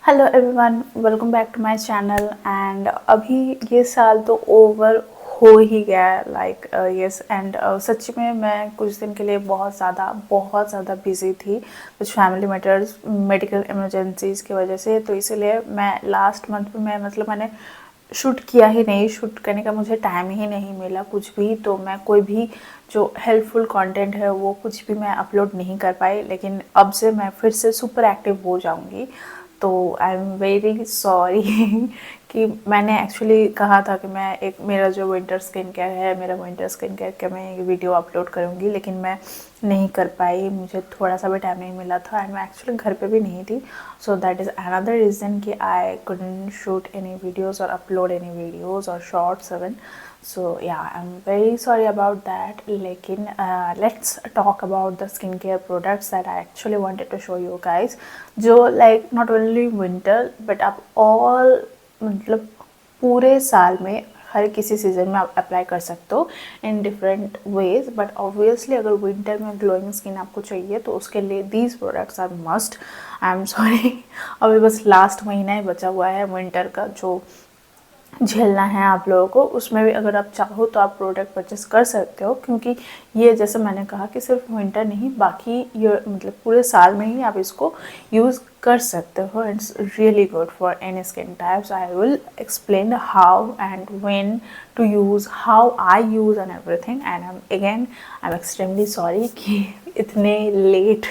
Hello everyone, welcome back to my channel. And अभी ये साल तो ओवर हो ही गया है लाइक यस। एंड सच में मैं कुछ दिन के लिए बहुत ज़्यादा बिजी थी कुछ फैमिली मैटर्स, मेडिकल इमरजेंसीज़ की वजह से। तो इसीलिए मैं लास्ट मंथ में मैंने शूट किया ही नहीं। शूट करने का मुझे टाइम ही नहीं मिला कुछ भी। तो मैं कोई भी जो हेल्पफुल कंटेंट है वो कुछ भी मैं अपलोड नहीं कर पाई। लेकिन अब से मैं फिर से सुपर एक्टिव हो जाऊंगी। तो आई एम वेरी सॉरी कि मैंने एक्चुअली कहा था कि मैं एक मेरा जो विंटर स्किन केयर है, मेरा विंटर स्किन केयर का मैं ये वीडियो अपलोड करूँगी, लेकिन मैं नहीं कर पाई। मुझे थोड़ा सा भी टाइम नहीं मिला था एंड मैं एक्चुअली घर पे भी नहीं थी। So that is another reason कि I couldn't shoot any videos और अपलोड एनी वीडियोज़ और shorts even. So yeah, I'm very sorry about that. लेकिन let's talk about the skincare products that I actually wanted to show you guys, जो like not only winter but आप all मतलब पूरे साल में हर किसी season में आप अप्लाई कर सकते हो in different ways. But obviously अगर विंटर में ग्लोइंग स्किन आपको चाहिए तो उसके लिए these products are must. I am sorry, अभी बस लास्ट महीना ही बचा हुआ है विंटर का जो झेलना है आप लोगों को। उसमें भी अगर आप चाहो तो आप प्रोडक्ट परचेस कर सकते हो, क्योंकि ये जैसे मैंने कहा कि सिर्फ विंटर नहीं बाकी ये मतलब पूरे साल में ही आप इसको यूज़ कर सकते हो। It's really good for any skin types. I will explain how and when to use, how I use and everything. And I am extremely sorry कि इतने लेट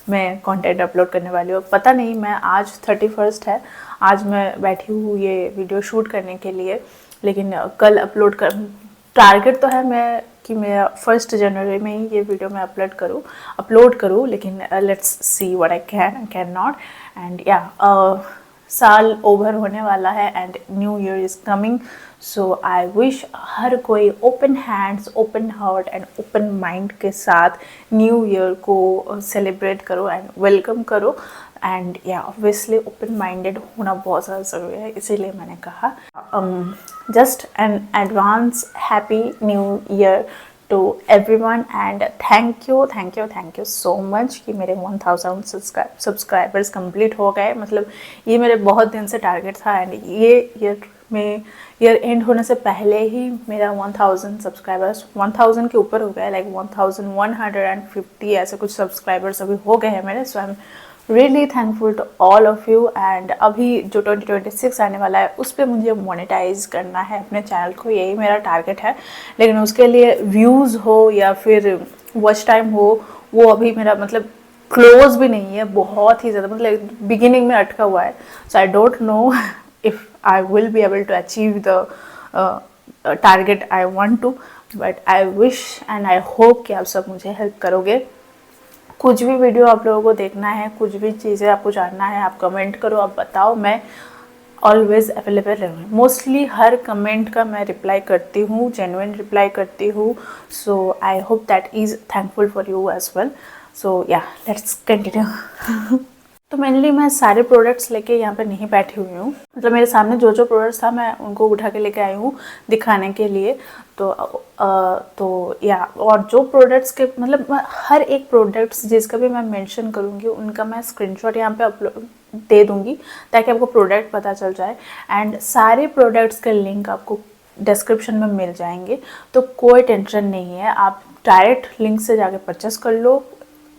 मैं कंटेंट अपलोड करने वाली हूँ। पता नहीं, मैं आज 31 है, आज मैं बैठी हूँ ये वीडियो शूट करने के लिए, लेकिन कल अपलोड कर टारगेट तो है मैं कि मेरा 1 जनवरी में ही ये वीडियो मैं अपलोड करूँ। लेकिन let's see what I can not. And yeah साल ओवर होने वाला है and new year is coming. So I wish हर कोई open hands, open heart and open mind के साथ न्यू ईयर को सेलिब्रेट करो एंड वेलकम करो। And yeah obviously open minded होना बहुत ज़्यादा ज़रूरी है, इसीलिए मैंने कहा just an advance happy new year to everyone. And thank you so much कि मेरे 1000 सब्सक्राइबर्स कंप्लीट हो गए। मतलब ये मेरे बहुत दिन से टारगेट था एंड ये ईयर एंड होने से पहले ही मेरा 1000 सब्सक्राइबर्स 1000 के ऊपर हो गया, लाइक 1150 ऐसे कुछ सब्सक्राइबर्स अभी हो गए हैं मेरे। So I am really thankful to all of you. And अभी जो 2026 आने वाला है उस पर मुझे मोनेटाइज करना है अपने चैनल को, यही मेरा टारगेट है। लेकिन उसके लिए व्यूज़ हो या फिर वॉच टाइम हो, वो अभी मेरा मतलब क्लोज भी नहीं है, बहुत ही ज़्यादा मतलब बिगिनिंग में अटका हुआ है। So I don't know if I will be able to achieve the target I want to, but I wish and I hope कि आप सब मुझे हेल्प करोगे। कुछ भी वीडियो आप लोगों को देखना है, कुछ भी चीज़ें आपको जानना है, आप कमेंट करो, आप बताओ, मैं ऑलवेज अवेलेबल रहूँगी। मोस्टली हर कमेंट का मैं रिप्लाई करती हूँ, जेन्युइन रिप्लाई करती हूँ। So I hope that is thankful for you as well. So yeah let's continue. तो मेनली मैं सारे प्रोडक्ट्स लेके यहाँ पे नहीं बैठी हुई हूँ, मतलब मेरे सामने जो जो प्रोडक्ट्स था मैं उनको उठा के लेके आई हूँ दिखाने के लिए। तो या और जो प्रोडक्ट्स के मतलब हर एक प्रोडक्ट्स जिसका भी मैं मेंशन करूँगी उनका मैं स्क्रीनशॉट यहाँ पे अपलोड दे दूँगी ताकि आपको प्रोडक्ट पता चल जाए। एंड सारे प्रोडक्ट्स के लिंक आपको डिस्क्रिप्शन में मिल जाएंगे, तो कोई टेंशन नहीं है, आप डायरेक्ट लिंक से जाके परचेस कर लो,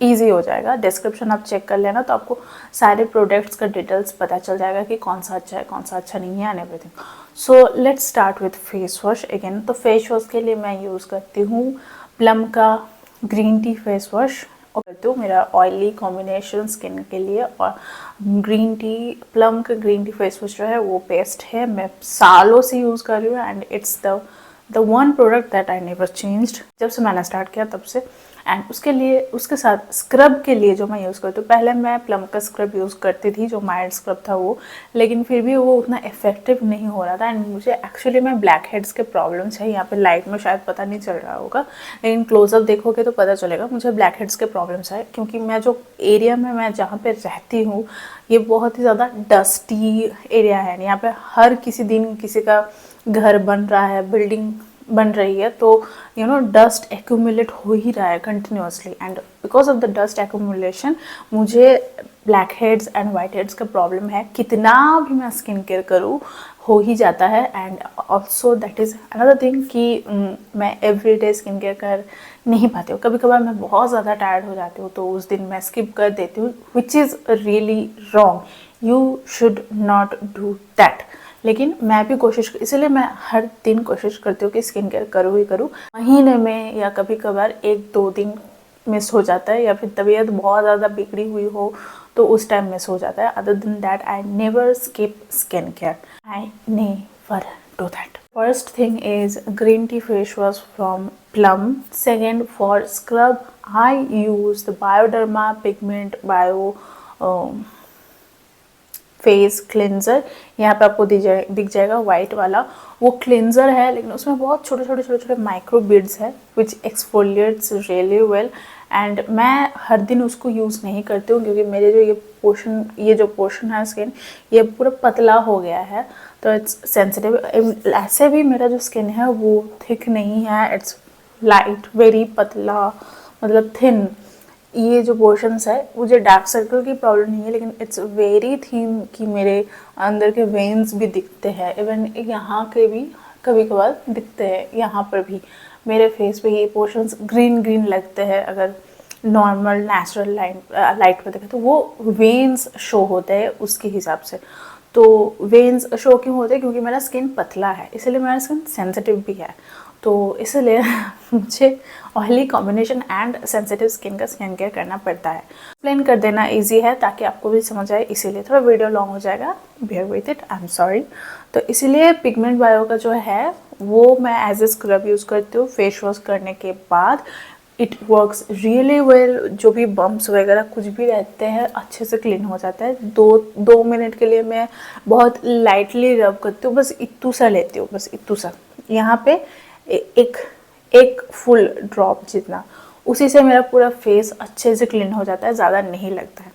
ईजी हो जाएगा। डिस्क्रिप्शन आप चेक कर लेना तो आपको सारे प्रोडक्ट्स का डिटेल्स पता चल जाएगा कि कौन सा अच्छा है कौन सा अच्छा नहीं है and everything. So let's start with face wash again. तो फेस वॉश के लिए मैं यूज़ करती हूँ प्लम का ग्रीन टी फेस वॉश और करती हूँ मेरा ऑयली कॉम्बिनेशन स्किन के लिए। और ग्रीन टी, प्लम का ग्रीन टी फेस वॉश जो है वो बेस्ट है, मैं सालों से यूज़ कर रही हूँ and it's the one product that I never changed, जब से मैंने स्टार्ट किया तब से। एंड उसके साथ स्क्रब के लिए जो मैं यूज़ करती हूँ, पहले मैं प्लम का स्क्रब यूज़ करती थी जो माइल्ड स्क्रब था वो, लेकिन फिर भी वो उतना इफेक्टिव नहीं हो रहा था। एंड मुझे एक्चुअली में ब्लैक हेड्स के प्रॉब्लम्स है, यहाँ पे लाइट में शायद पता नहीं चल रहा होगा लेकिन क्लोजअप देखोगे तो पता चलेगा, मुझे ब्लैक हेड्स के प्रॉब्लम्स है क्योंकि मैं जो एरिया में मैं जहाँ पर रहती हूँ ये बहुत ही ज़्यादा डस्टी एरिया है। यहाँ पर हर किसी दिन किसी का घर बन रहा है, बिल्डिंग बन रही है तो डस्ट एक्यूमुलेट हो ही रहा है continuously, and because of the dust accumulation मुझे blackheads and whiteheads का प्रॉब्लम है। कितना भी मैं स्किन केयर करूँ हो ही जाता है। And also that is another thing कि मैं एवरीडे स्किन केयर कर नहीं पाती हूँ। कभी कभार मैं बहुत ज़्यादा टायर्ड हो जाती हूँ तो उस दिन मैं स्किप कर देती हूँ, which is really wrong. You should not do that. लेकिन मैं भी इसीलिए मैं हर दिन कोशिश करती हूँ कि स्किन केयर करूँ ही करूँ। महीने में या कभी कभार 1-2 दिन मिस हो जाता है, या फिर तबीयत बहुत ज़्यादा बिगड़ी हुई हो तो उस टाइम मिस हो जाता है। Other than that I never skip skin care, I never do that. First thing is green tea face wash from Plum. Second, for scrub I use the Bioderma Pigment Bio face cleanser. यहाँ पे आपको दिख जाएगा white वाला, वो cleanser है लेकिन उसमें बहुत छोटे छोटे माइक्रो बीड्स है विच एक्सफोलिएट्स रियली वेल। एंड मैं हर दिन उसको यूज़ नहीं करती हूँ क्योंकि मेरे ये जो पोर्शन है स्किन ये पूरा पतला हो गया है तो इट्स सेंसिटिव। ऐसे भी मेरा जो स्किन है वो थिक नहीं है, इट्स लाइट वेरी पतला, मतलब थिन। ये जो पोर्शंस है, मुझे डार्क सर्कल की प्रॉब्लम नहीं है लेकिन इट्स वेरी थिन कि मेरे अंदर के वेन्स भी दिखते हैं, इवन यहाँ के भी कभी कभार दिखते हैं। यहाँ पर भी मेरे फेस पे ये पोर्शंस ग्रीन लगते हैं। अगर नॉर्मल नेचुरल लाइट पर देखें तो वो वेन्स शो होते हैं उसके हिसाब से। तो वेन्स शो क्यों होते हैं? क्योंकि मेरा स्किन पतला है, इसलिए मेरा स्किन सेंसिटिव भी है। तो इसलिए मुझे oily combination and sensitive skin का स्किन केयर करना पड़ता है। एक्सप्लेन कर देना इजी है ताकि आपको भी समझ आए, इसीलिए थोड़ा वीडियो लॉन्ग हो जाएगा, bear with it, I am sorry. तो इसीलिए पिगमेंट बायो का जो है वो मैं एज ए स्क्रब यूज़ करती हूँ फेस वॉश करने के बाद। It works really well. जो भी बम्प्स वगैरह कुछ भी रहते हैं अच्छे से क्लीन हो जाता है। 2 मिनट के लिए मैं बहुत लाइटली रब करती हूँ, बस इतू सा लेती हूँ, बस इतू सा, यहाँ पे एक फुल ड्रॉप जितना, उसी से मेरा पूरा फेस अच्छे से क्लीन हो जाता है, ज़्यादा नहीं लगता है।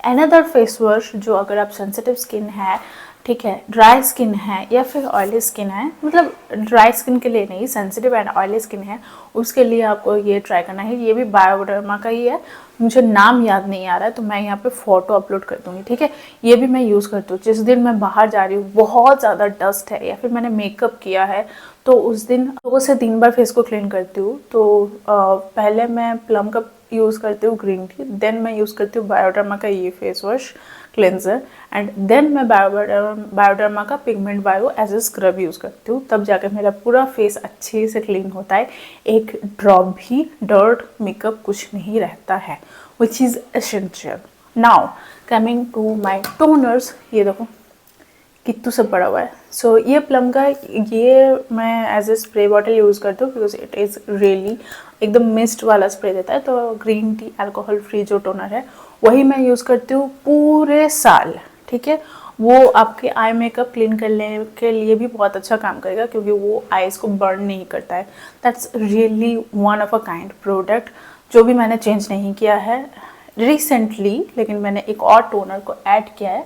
अनदर फेस वॉश जो अगर आप सेंसिटिव स्किन है, ठीक है, ड्राई स्किन है या फिर ऑयली स्किन है, मतलब ड्राई स्किन के लिए नहीं, सेंसिटिव एंड ऑयली स्किन है, उसके लिए आपको ये ट्राई करना है। ये भी बायोडर्मा का ही है, मुझे नाम याद नहीं आ रहा है तो मैं यहाँ पे फ़ोटो अपलोड कर दूँगी, ठीक है। ये भी मैं यूज़ करती हूँ जिस दिन मैं बाहर जा रही हूँ, बहुत ज़्यादा डस्ट है या फिर मैंने मेकअप किया है तो उस दिन 2 से 3 बार फेस को क्लीन करती हूँ। तो पहले मैं प्लम का यूज़ करती हूँ ग्रीन टी, देन मैं यूज़ करती हूँ बायोडर्मा का ये face wash cleanser, and then मैं बायोडर्मा का pigment bio as a scrub use करती हूँ। तब जाकर मेरा पूरा फेस अच्छे से क्लीन होता है, एक ड्रॉप भी डर्ट मेकअप कुछ नहीं रहता है, which is essential. Now coming to my toners, ये देखो कितू सब पड़ा हुआ है। सो ये प्लम का ये मैं as a spray bottle use करती हूँ बिकॉज इट इज़ रियली एकदम मिस्ट वाला स्प्रे देता है। तो ग्रीन टी अल्कोहल फ्री जो टोनर है वही मैं यूज़ करती हूँ पूरे साल, ठीक है। वो आपके आई मेकअप क्लीन करने के लिए भी बहुत अच्छा काम करेगा क्योंकि वो आईज़ को बर्न नहीं करता है। That's really one of a kind product जो भी मैंने चेंज नहीं किया है रिसेंटली, लेकिन मैंने एक और टोनर को ऐड किया है।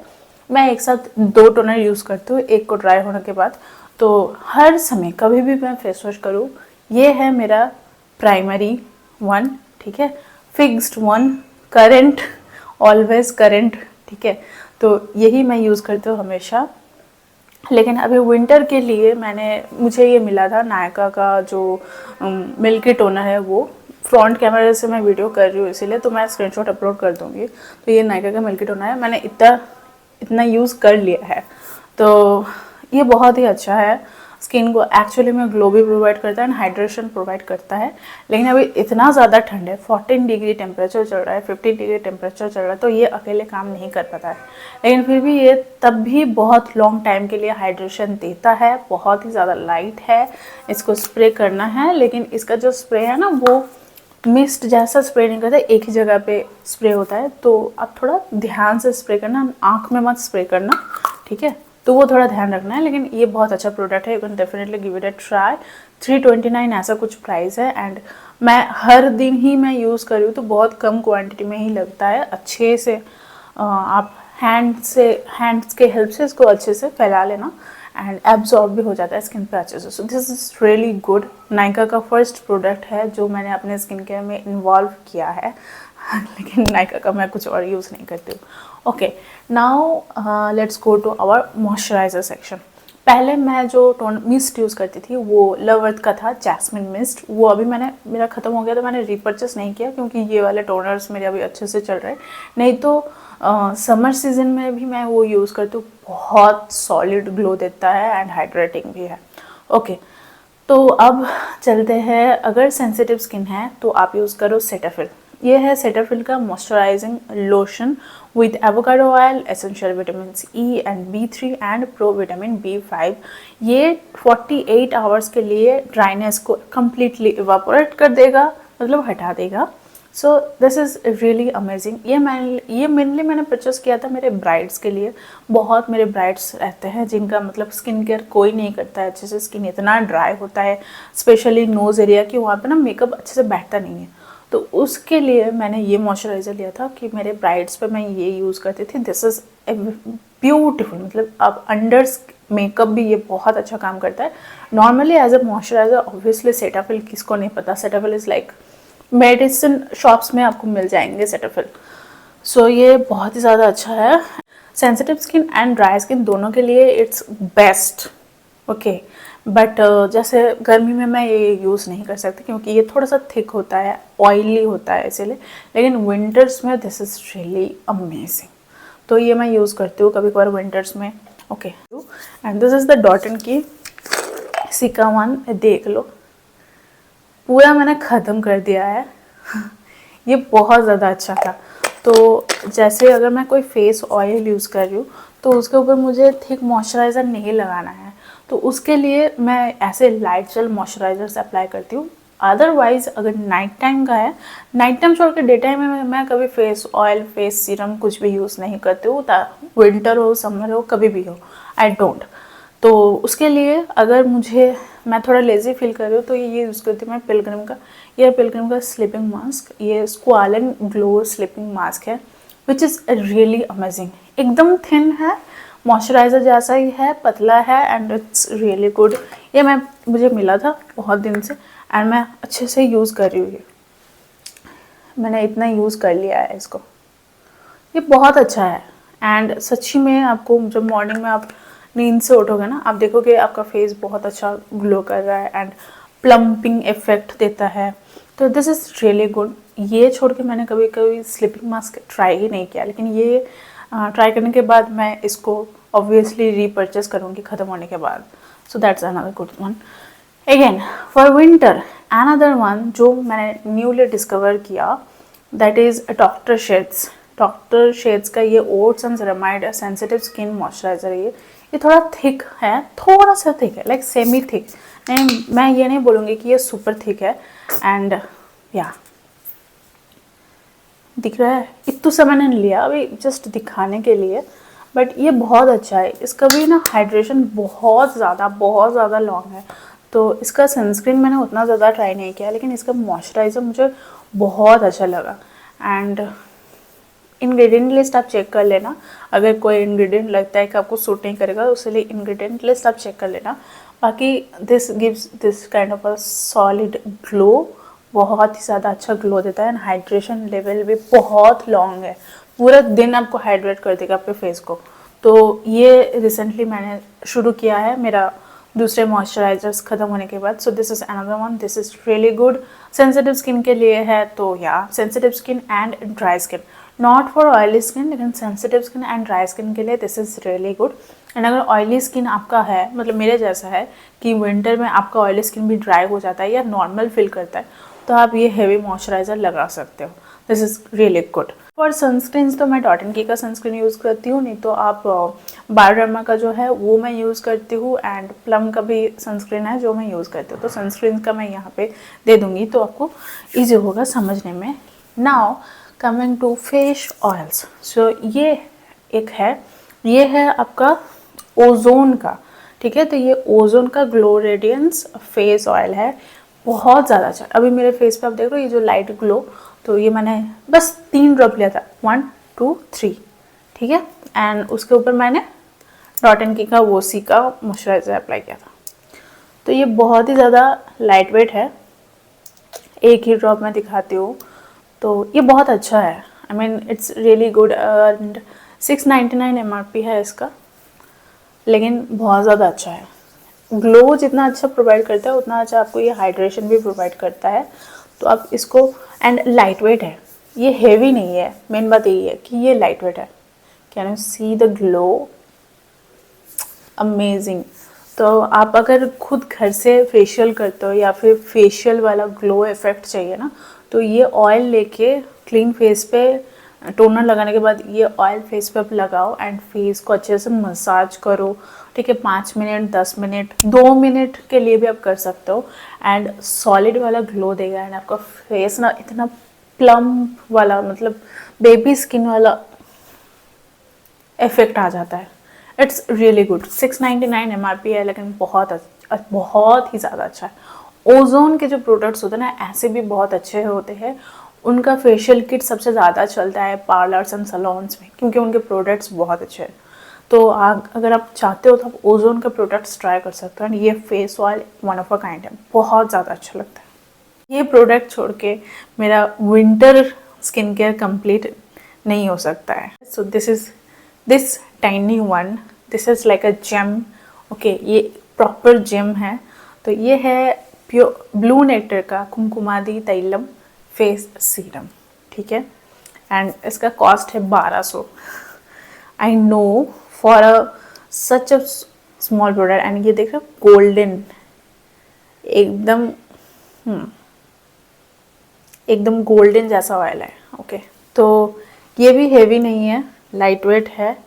मैं एक साथ 2 टोनर यूज़ करती हूँ, एक को ड्राई होने के बाद। तो हर समय कभी भी मैं फेस वॉश करूँ, ये है मेरा प्राइमरी वन, ठीक है, fixed one, current, always current, ठीक है। तो यही मैं यूज़ करती हूँ हमेशा। लेकिन अभी विंटर के लिए मुझे ये मिला था नायका का जो मिल्की टोनर है, वो फ्रंट कैमरे से मैं वीडियो कर रही हूँ इसीलिए, तो मैं स्क्रीनशॉट अपलोड कर दूँगी। तो ये नायका का मिल्की टोनर है, मैंने इतना यूज़ कर लिया है। तो ये बहुत ही अच्छा है, स्किन को एक्चुअली में ग्लो भी प्रोवाइड करता है एंड हाइड्रेशन प्रोवाइड करता है। लेकिन अभी इतना ज़्यादा ठंड है, 14 डिग्री टेम्परेचर चल रहा है, 15 डिग्री टेम्परेचर चल रहा है, तो ये अकेले काम नहीं कर पाता है। लेकिन फिर भी ये तब भी बहुत लॉन्ग टाइम के लिए हाइड्रेशन देता है। बहुत ही ज़्यादा लाइट है, इसको स्प्रे करना है, लेकिन इसका जो स्प्रे है ना वो मिस्ट जैसा स्प्रे नहीं करता, एक ही जगह पे स्प्रे होता है। तो आप थोड़ा ध्यान से स्प्रे करना, आँख में मत स्प्रे करना, ठीक है। तो वो थोड़ा ध्यान रखना है। लेकिन ये बहुत अच्छा प्रोडक्ट है, you can definitely give it a try. 329 ऐसा कुछ प्राइस है एंड मैं हर दिन ही मैं यूज़ कर रही हूँ तो बहुत कम क्वांटिटी में ही लगता है। अच्छे से आप हैंड्स के हेल्प से इसको अच्छे से फैला लेना एंड एब्जॉर्ब भी हो जाता है स्किन पे अच्छे से। सो this is really good. Nykaa का फर्स्ट प्रोडक्ट है जो मैंने अपने स्किन केयर में इन्वॉल्व किया है लेकिन नायका का मैं कुछ और यूज़ नहीं करती हूँ। Okay, now let's go to our moisturizer section. पहले मैं जो टोन मिस्ट यूज़ करती थी वो लव अर्थ का था, जैस्मिन मिस्ट। वो अभी मेरा ख़त्म हो गया तो मैंने रीपर्चेस नहीं किया क्योंकि ये वाले टोनर्स मेरे अभी अच्छे से चल रहे हैं। नहीं तो समर सीजन में भी मैं वो यूज़ करती हूँ, बहुत सॉलिड ग्लो देता है एंड हाइड्रेटिंग भी है। ओके, तो अब चलते हैं, अगर सेंसिटिव स्किन है तो आप यूज़ करो सेटाफिल। ये है सेटाफिल का moisturising lotion with avocado oil, essential vitamin E and B3 and pro vitamin B5। ये 48 आवर्स के लिए ड्राइनेस को कम्प्लीटली इवापोरेट कर देगा, मतलब हटा देगा। सो दिस इज़ रियली अमेजिंग। ये मेनली मैंने परचेस किया था मेरे ब्राइड्स के लिए। बहुत मेरे ब्राइड्स रहते हैं जिनका मतलब स्किन केयर कोई नहीं करता है अच्छे से, स्किन इतना ड्राई होता है स्पेशली नोज़ एरिया की, वहाँ पे ना मेकअप अच्छे से बैठता नहीं है। तो उसके लिए मैंने ये मॉइस्चराइज़र लिया था कि मेरे ब्राइड्स पे मैं ये यूज़ करती थी। दिस इज़ ए ब्यूटीफुल, मतलब अब अंडर मेकअप भी ये बहुत अच्छा काम करता है। Normally as a moisturizer obviously Cetaphil किसको नहीं पता, Cetaphil is like medicine shops में आपको मिल जाएंगे सेटाफिल। सो ये बहुत ही ज़्यादा अच्छा है sensitive skin and dry skin दोनों के लिए, इट्स बेस्ट। ओके, बट जैसे गर्मी में मैं ये यूज़ नहीं कर सकती क्योंकि ये थोड़ा सा थिक होता है, ऑयली होता है इसीलिए, लेकिन विंटर्स में दिस इज़ रियली अमेजिंग। तो ये मैं यूज़ करती हूँ कभी कभार विंटर्स में। Okay, and this is the dot and की सिका वन। देख लो पूरा मैंने ख़त्म कर दिया है ये बहुत ज़्यादा अच्छा था। तो जैसे अगर मैं कोई फेस ऑयल यूज़ कर रही हूँ तो उसके ऊपर मुझे थिक मॉइस्चराइज़र नहीं लगाना है, तो उसके लिए मैं ऐसे लाइट जेल मॉइस्चराइज़र्स अप्लाई करती हूँ। अदरवाइज़ अगर नाइट टाइम का है, नाइट टाइम छोड़ के डे टाइम में मैं कभी फेस ऑयल, फेस सीरम कुछ भी यूज़ नहीं करती हूँ, विंटर हो समर हो कभी भी हो, आई डोंट। तो उसके लिए अगर मैं थोड़ा लेज़ी फील कर रही हूँ तो ये यूज़ करती हूँ मैं पिलग्रिम का। ये पिलग्रिम का स्लीपिंग मास्क, ये स्क्वालन ग्लो स्लीपिंग मास्क है विच इज़ रियली अमेजिंग। एकदम थिन है, मॉइस्चराइज़र जैसा ही है, पतला है एंड इट्स रियली गुड। ये मुझे मिला था बहुत दिन से एंड मैं अच्छे से यूज़ कर रही हूँ। ये मैंने इतना यूज़ कर लिया है इसको, ये बहुत अच्छा है। एंड सच्ची में आपको जब मॉर्निंग में आप नींद से उठोगे ना, आप देखोगे आपका फेस बहुत अच्छा ग्लो कर रहा है एंड प्लम्पिंग इफेक्ट देता है। तो दिस इज़ रियली गुड। ये छोड़ के मैंने कभी कभी स्लीपिंग मास्क ट्राई ही नहीं किया, लेकिन ये ट्राई करने के बाद मैं इसको ऑब्वियसली रीपर्चेस करूँगी ख़त्म होने के बाद। So that's another good one. Again for winter another one जो मैंने न्यूली डिस्कवर किया, that is doctor shades. Doctor shades का ये oats and ceramide sensitive skin moisturiser है। ये थोड़ा थिक है, थोड़ा सा थिक है, लाइक सेमी थिक। नहीं, मैं ये नहीं बोलूँगी कि ये सुपर थिक है। एंड या दिख रहा है, इतना सा मैंने लिया अभी जस्ट दिखाने के लिए, बट ये बहुत अच्छा है। इसका भी ना हाइड्रेशन बहुत ज़्यादा लॉन्ग है। तो इसका सनस्क्रीन मैंने उतना ज़्यादा ट्राई नहीं किया, लेकिन इसका मॉइस्चराइज़र मुझे बहुत अच्छा लगा। एंड इंग्रेडिएंट लिस्ट आप चेक कर लेना, अगर कोई इंग्रेडिएंट लगता है कि आपको सूट नहीं करेगा तो उसके लिए इंग्रेडिएंट लिस्ट आप चेक कर लेना। बाकी this gives this kind of a solid glow, बहुत ही ज़्यादा अच्छा ग्लो देता है एंड हाइड्रेशन लेवल भी बहुत लॉन्ग है, पूरा दिन आपको हाइड्रेट कर देगा आपके फेस को। तो ये रिसेंटली मैंने शुरू किया है मेरा दूसरे मॉइस्चराइजर्स ख़त्म होने के बाद। So this is another one, this is really good. Sensitive skin के लिए है, तो yeah sensitive skin and dry skin, not for oily skin, लेकिन sensitive skin and dry skin के लिए this is really good. And अगर oily skin आपका है, मतलब मेरे जैसा है कि विंटर में आपका ऑयली स्किन भी ड्राई हो जाता है या नॉर्मल फील करता है, तो आप ये हेवी मॉइस्चराइज़र लगा सकते हो। This is really good. For sunscreens तो मैं डॉट एंड की का सनस्क्रीन यूज़ करती हूँ, नहीं तो आप बायोडर्मा का जो है वो मैं यूज़ करती हूँ, एंड प्लम का भी सनस्क्रीन है जो मैं यूज़ करती हूँ। तो सनस्क्रीन का मैं यहाँ पे दे दूँगी तो आपको ईजी होगा समझने में। Now coming to face oils, so ये एक है, ये है आपका ओजोन का, ठीक है। तो ये ओजोन का ग्लो रेडियंस फेस ऑयल है, बहुत ज़्यादा अच्छा। अभी मेरे फेस पे आप देख रहे हो ये जो लाइट ग्लो, तो ये मैंने बस 3 ड्रॉप लिया था, 1 2 3, ठीक है। एंड उसके ऊपर मैंने डॉट एंड की का वो सी का मॉइस्चराइज़र अप्लाई किया था। तो ये बहुत ही ज़्यादा लाइट वेट है, एक ही ड्रॉप में दिखाती हूँ। तो ये बहुत अच्छा है, I mean it's really good. And 699 MRP है इसका, लेकिन बहुत ज़्यादा अच्छा है। ग्लो जितना अच्छा प्रोवाइड करता है उतना अच्छा आपको ये हाइड्रेशन भी प्रोवाइड करता है। तो आप इसको, एंड लाइट वेट है, ये हेवी नहीं है। मेन बात यही है कि ये लाइट वेट है। Can you see the glow, amazing. तो आप अगर खुद घर से फेशियल करते हो या फिर फेशियल वाला ग्लो इफेक्ट चाहिए ना, तो ये ऑयल लेके क्लीन फेस पे टोनर लगाने के बाद ये ऑयल फेस पे आप लगाओ एंड फेस को अच्छे से मसाज करो। ठीक है, 5 मिनट, 10 मिनट, 2 मिनट के लिए भी आप कर सकते हो एंड सॉलिड वाला ग्लो देगा। एंड आपका फेस ना इतना प्लम वाला, मतलब बेबी स्किन वाला इफेक्ट आ जाता है। It's really good. 699 MRP है, लेकिन बहुत ही ज़्यादा अच्छा है। ओजोन के जो प्रोडक्ट्स होते हैं ना, ऐसे भी बहुत अच्छे होते हैं। उनका फेशियल किट सबसे ज़्यादा चलता है पार्लर्स एंड सलोन्स में, क्योंकि उनके प्रोडक्ट्स बहुत अच्छे हैं। तो अगर आप चाहते हो तो आप ओजोन के प्रोडक्ट्स ट्राई कर सकते हो। एंड ये face oil one of a kind है, बहुत ज़्यादा अच्छा लगता है। ये प्रोडक्ट छोड़ के मेरा विंटर स्किन केयर कंप्लीट नहीं हो सकता है। So this tiny one, this is like a gem. Okay, ये प्रॉपर जेम है। तो ये है प्योर ब्लू नेक्टर का कुमकुमादी तैलम फेस सीरम। ठीक है, एंड इसका कॉस्ट है 1200। I know for such a small product. And ये देख रहे हो, गोल्डन, एकदम एकदम गोल्डन जैसा ऑयल है। ओके, तो ये भी हेवी नहीं है, लाइट वेट है,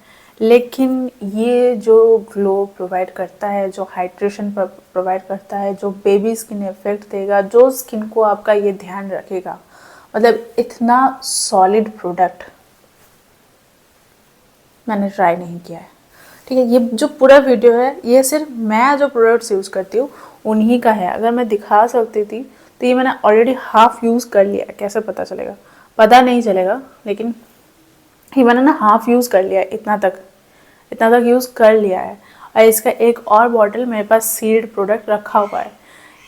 लेकिन ये जो ग्लो प्रोवाइड करता है, जो हाइड्रेशन प्रोवाइड करता है, जो बेबी स्किन इफेक्ट देगा, जो स्किन को आपका ये ध्यान रखेगा, मतलब इतना सॉलिड प्रोडक्ट मैंने ट्राई नहीं किया है। ठीक है, ये जो पूरा वीडियो है ये सिर्फ मैं जो प्रोडक्ट्स यूज़ करती हूँ उन्हीं का है। अगर मैं दिखा सकती थी तो ये मैंने ऑलरेडी हाफ यूज़ कर लिया है। कैसे पता चलेगा? पता नहीं चलेगा, लेकिन ये मैंने ना हाफ यूज़ कर लिया है, इतना तक यूज़ कर लिया है। और इसका एक और बॉटल मेरे पास सील्ड प्रोडक्ट रखा हुआ है।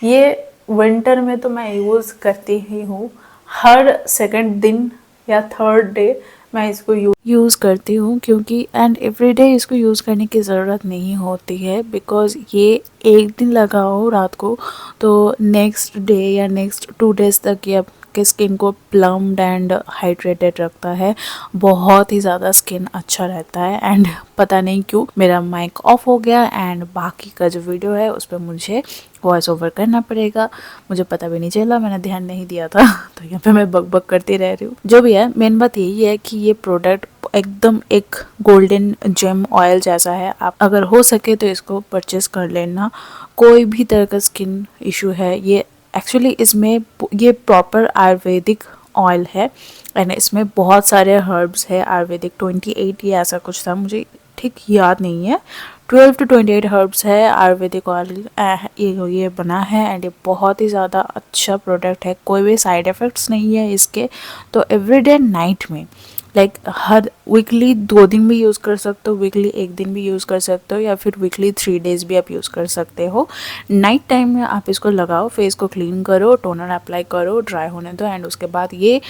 ये विंटर में तो मैं यूज़ करती ही हूँ, हर सेकंड दिन या थर्ड डे मैं इसको यूज़ करती हूँ, क्योंकि एंड एवरीडे इसको यूज़ करने की ज़रूरत नहीं होती है। बिकॉज़ ये एक दिन लगाओ रात को तो नेक्स्ट डे या नेक्स्ट 2 डेज़ तक ये आपके स्किन को प्लम्ड एंड हाइड्रेटेड रखता है। बहुत ही ज़्यादा स्किन अच्छा रहता है। एंड पता नहीं क्यों मेरा माइक ऑफ हो गया एंड बाकी का जो वीडियो है उस पर मुझे वॉइस ओवर करना पड़ेगा। मुझे पता भी नहीं चला, मैंने ध्यान नहीं दिया था तो यहाँ पे मैं बक बक करती रह रही हूँ। जो भी है, मेन बात यही है कि ये प्रोडक्ट एकदम एक गोल्डन जेम ऑयल जैसा है। आप अगर हो सके तो इसको परचेस कर लेना। कोई भी तरह का स्किन इशू है, ये एक्चुअली इसमें ये प्रॉपर आयुर्वेदिक ऑयल है एंड इसमें बहुत सारे हर्ब्स है आयुर्वेदिक। 28 या ऐसा कुछ था, मुझे ठीक याद नहीं है। 12 to 28 हर्ब्स है आयुर्वेदिक ऑयल ये बना है एंड ये बहुत ही ज़्यादा अच्छा प्रोडक्ट है। कोई भी साइड इफ़ेक्ट्स नहीं है इसके। तो एवरीडे नाइट में लाइक हर वीकली 2 दिन भी यूज़ कर सकते हो, वीकली 1 दिन भी यूज़ कर सकते हो, या फिर वीकली 3 डेज़ भी आप यूज़ कर सकते हो। नाइट टाइम में आप इसको लगाओ, फेस को क्लीन करो, टोनर अप्लाई करो, ड्राई होने दो एंड उसके बाद ये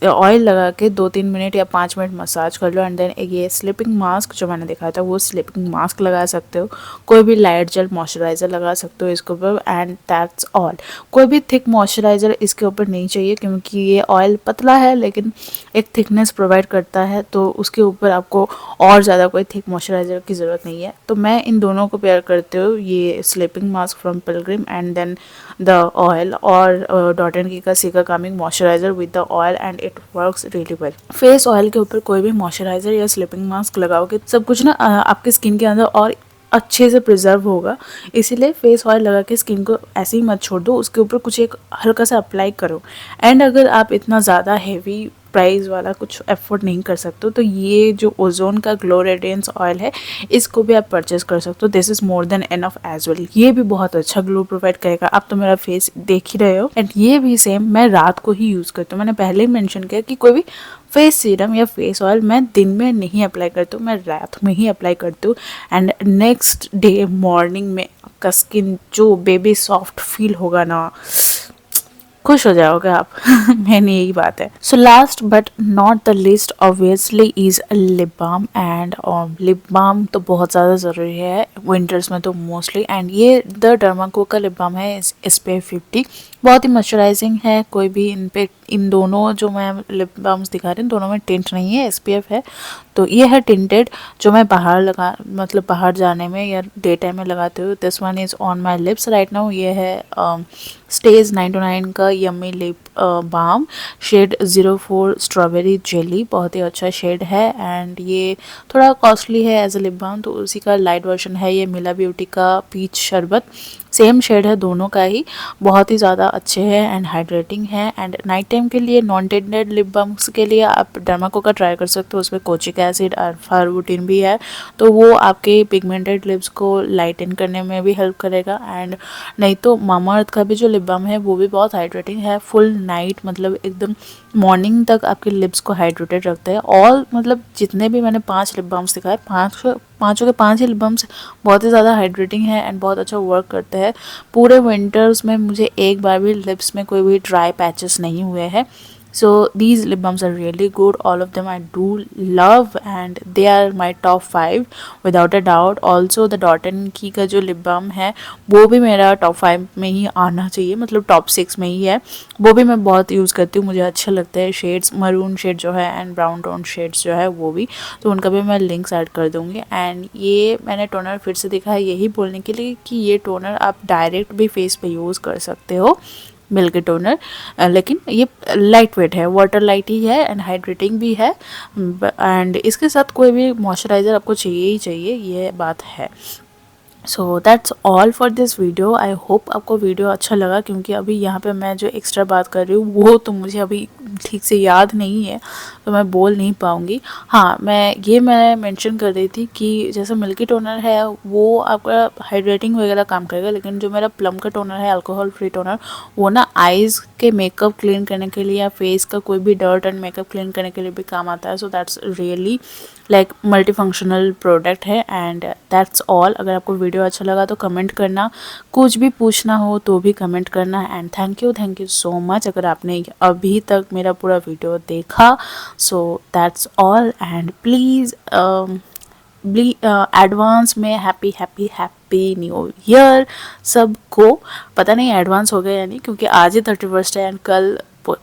ऑयल लगा के 2-3 मिनट या 5 मिनट मसाज कर लो। एंड देन ये स्लीपिंग मास्क जो मैंने दिखाया था वो स्लीपिंग मास्क लगा सकते हो। कोई भी लाइट जेल मॉइस्चराइज़र लगा सकते हो इसके ऊपर एंड दैट्स ऑल। कोई भी थिक मॉइस्चराइज़र इसके ऊपर नहीं चाहिए, क्योंकि ये ऑयल पतला है लेकिन एक थिकनेस प्रोवाइड करता है, तो उसके ऊपर आपको और ज़्यादा कोई थिक मॉइस्चराइज़र की ज़रूरत नहीं है। तो मैं इन दोनों को पेयर करते हो, ये sleeping mask from Pilgrim and then the oil, और डॉट एंड की का cica calming moisturizer with the oil and it works really well. Face oil के ऊपर कोई भी मॉइस्चराइज़र या स्लीपिंग मास्क लगाओगे सब कुछ ना आपके स्किन के अंदर और अच्छे से प्रिजर्व होगा। इसीलिए फेस ऑयल लगा के स्किन को ऐसे ही मत छोड़ दो, उसके ऊपर कुछ एक हल्का सा अप्लाई करो। एंड अगर आप इतना ज़्यादा हैवी प्राइस वाला कुछ एफोर्ड नहीं कर सकते हो तो ये जो ओजोन का ग्लो रेडियंस ऑयल है इसको भी आप परचेस कर सकते हो। This is more than enough as well. ये भी बहुत अच्छा ग्लो प्रोवाइड करेगा। आप तो मेरा फेस देख ही रहे हो। एंड ये भी सेम मैं रात को ही यूज़ करती हूँ। मैंने पहले ही मेंशन किया कि कोई भी फेस सीरम या फेस ऑयल मैं दिन में नहीं अप्लाई करती हूँ, मैं रात में ही अप्लाई करती हूँ। एंड नेक्स्ट डे मॉर्निंग में आपका स्किन जो बेबी सॉफ्ट फील होगा ना, खुश हो जाओगे आप। मेन यही बात है। So last but not the least obviously is lip balm. And lip balm तो बहुत ज़्यादा ज़रूरी है विंटर्स में तो मोस्टली। एंड ये द डर्माको का लिप बाम है SPF 50, बहुत ही मॉइस्चराइजिंग है। कोई भी इन पे, इन दोनों जो मैं लिप बाम्स दिखा रही हूँ दोनों में टिंट नहीं है, SPF है। तो ये है टिंटेड जो मैं बाहर लगा, मतलब बाहर जाने में या डे टाइम में लगाते हुए। This one is on my lips right now. ये है स्टेज 929 का yummy lip balm, shade 04 strawberry jelly, बहुत ही अच्छा शेड है। एंड ये थोड़ा कॉस्टली है एज अ लिप बाम, तो उसी का लाइट वर्जन है ये मिला ब्यूटी का पीच शरबत। सेम शेड है दोनों का ही, बहुत ही ज़्यादा अच्छे हैं एंड हाइड्रेटिंग है। एंड नाइट टाइम के लिए नॉन टिंटेड लिप बाम्स के लिए आप डर्माको का ट्राई कर सकते हो, उसमें कोचिक एसिड और फार्बुटिन भी है, तो वो आपके पिगमेंटेड लिप्स को लाइटन करने में भी हेल्प करेगा। एंड नहीं तो मामाअर्थ का भी जो लिप बाम है वो भी बहुत हाइड्रेटिंग है, फुल नाइट मतलब एकदम मॉर्निंग तक आपके लिप्स को हाइड्रेटेड रखते हैं। ऑल मतलब जितने भी मैंने 5 लिप बाम्स दिखाए, पाँचों के 5 ही लिप बाम्स बहुत ही ज़्यादा हाइड्रेटिंग है एंड बहुत अच्छा वर्क करते हैं। पूरे विंटर्स में मुझे एक बार भी लिप्स में कोई भी ड्राई पैचेस नहीं हुए हैं। So these lip balms are really good. All of them I do love and they are my top 5 without a doubt. Also the Dot & Key का जो lip balm है वो भी मेरा top 5 में ही आना चाहिए, मतलब top 6 में ही है। वो भी मैं बहुत यूज़ करती हूँ, मुझे अच्छे लगते हैं शेड्स, मरून शेड जो है एंड ब्राउन टोन शेड्स जो है वो भी, तो उनका भी मैं लिंक्स ऐड कर दूँगी। एंड ये मैंने टोनर फिर से दिखा है यही बोलने के लिए कि ये टोनर आप डायरेक्ट भी फेस पे यूज़ कर सकते हो, मिल्क टोनर, लेकिन ये लाइट वेट है, वाटर लाइट ही है एंड हाइड्रेटिंग भी है। एंड इसके साथ कोई भी मॉइस्चराइज़र आपको चाहिए ही चाहिए, ये बात है। So that's all for this video. I hope आपको वीडियो अच्छा लगा, क्योंकि अभी यहाँ पे मैं जो एक्स्ट्रा बात कर रही हूँ वो तो मुझे अभी ठीक से याद नहीं है, तो मैं बोल नहीं पाऊँगी। हाँ, मैं मेंशन कर रही थी कि जैसे मिल्की टोनर है वो आपका हाइड्रेटिंग वगैरह काम करेगा, लेकिन जो मेरा प्लम का टोनर है अल्कोहल फ्री टोनर, वो ना आइज़ के मेकअप क्लीन करने के लिए या फेस का कोई भी डर्ट एंड मेकअप क्लीन करने के लिए भी काम आता है। So that's really like multifunctional product है। And that's all. अगर आपको वीडियो अच्छा लगा तो कमेंट करना, कुछ भी पूछना हो तो भी कमेंट करना। And thank you so much अगर आपने अभी तक मेरा पूरा वीडियो देखा। So that's all and please advance में हैप्पी न्यू ईयर सबको। पता नहीं एडवांस हो गया या नहीं, क्योंकि आज ही 31 है एंड कल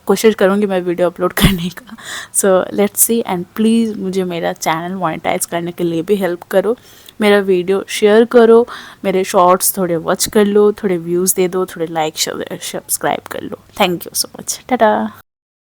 कोशिश करूँगी मैं वीडियो अपलोड करने का। So let's see. And please मुझे मेरा चैनल मोनेटाइज करने के लिए भी हेल्प करो, मेरा वीडियो शेयर करो, मेरे शॉर्ट्स थोड़े वॉच कर लो, थोड़े व्यूज़ दे दो, थोड़े लाइक सब्सक्राइब कर लो। Thank you so much, Tata.